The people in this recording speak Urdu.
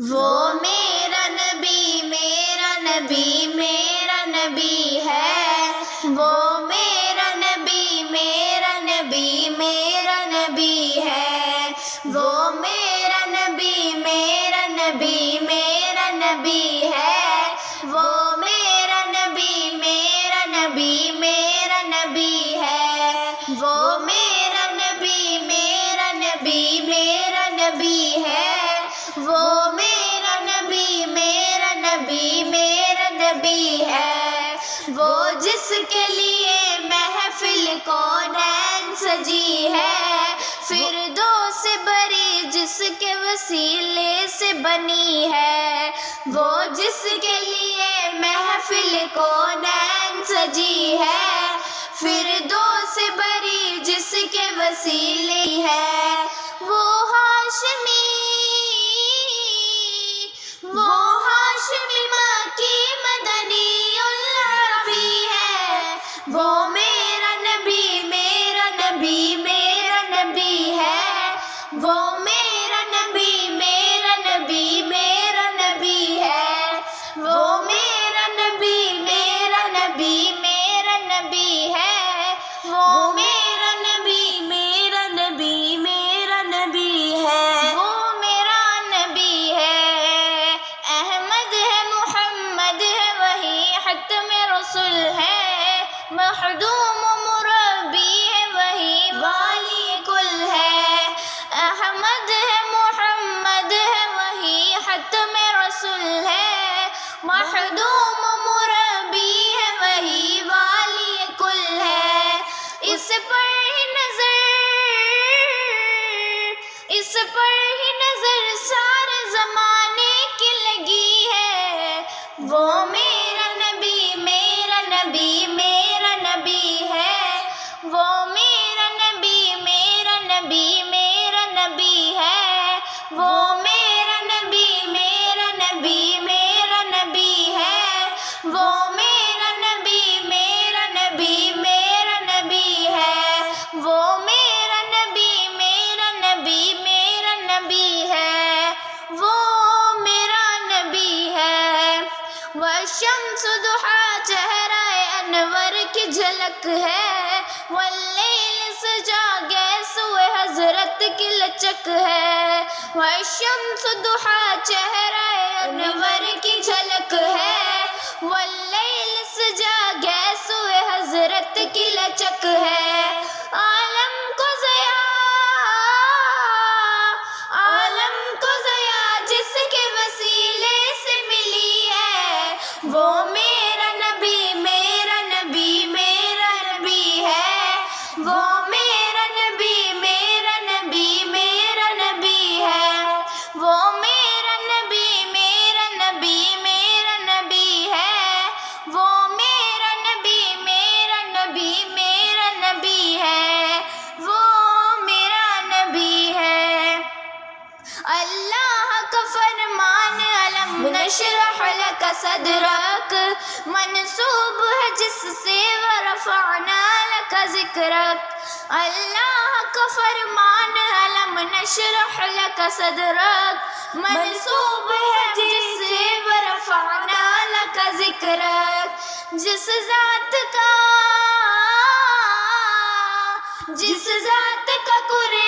وہ میرا نبی میرا نبی میرا نبی ہے، وہ میرا نبی میرا نبی میرا نبی ہے، وہ میرا نبی میرا نبی میرا نبی ہے، وہ میرا نبی میرا نبی میرا نبی ہے، وہ میرا نبی میرا نبی میرا نبی ہے، وہ میرا نبی میرا نبی میرا نبی ہے، وہ جس کے لیے محفل کونین سجی ہے، فردوس بری جس کے وسیلے سے بنی ہے، وہ جس کے لیے محفل کونین سجی ہے، فردوس بری جس کے وسیلے ہے، وہ ہاشمی مکی مدنی العربی ہے، وہ میرا نبی میرا نبی میرا نبی ہے، وہ میرا نبی میرا نبی میرا نبی ہے، وہ میرا نبی میرا نبی میرا نبی ہے، وہ میرا نبی میرا نبی میرا نبی ہے، وہ میرا نبی ہے، احمد ہے محمد ہے وہی ختم رسول ہے، مخدوم مربی ہے وہی والی کل ہے، احمد ہے محمد ہے وہی ختم رسول ہے، مخدوم مربی ہے وہی والی کل ہے، اس پر ہی نظر سارے زمانے کی لگی ہے، وہ میرا نبی میرا نبی میرا نبی ہے، وہ میرا نبی میرا نبی میرا نبی ہے، وہ میرا نبی میرا نبی میرا نبی ہے، وہ میرا نبی میرا نبی میرا نبی ہے، وہ میرا نبی میرا نبی میرا نبی ہے، وہ میرا نبی ہے، والشمس ضحیٰ چہرہ انور کی جھلک ہے، واللیل سجا گیسوئے حضرت کی لچک ہے، والشمس ضحیٰ چہرہ انور کی جھلک ہے، واللیل سجا گیسوئے حضرت کی لچک ہے، عالم کو ضیا جس کے وسیلے سے ملی ہے، وہ میرا نبی میرا نبی میرا نبی ہے، وہ میرا نبی میرا نبی میرا نبی ہے، وہ میرا نبی میرا نبی میرا نبی ہے، وہ میرا نبی میرا نبی میرا نبی ہے، وہ میرا نبی ہے، اللہ کا فرمان الم نشرح لک صدرک منسوب ہے جس سے ورفعنا لک ذکرک، اللہ کا فرمان الم نشرح لک صدرک منسوب ہے جس سے ورفعنا لک ذکرک، جس ذات کا قرآن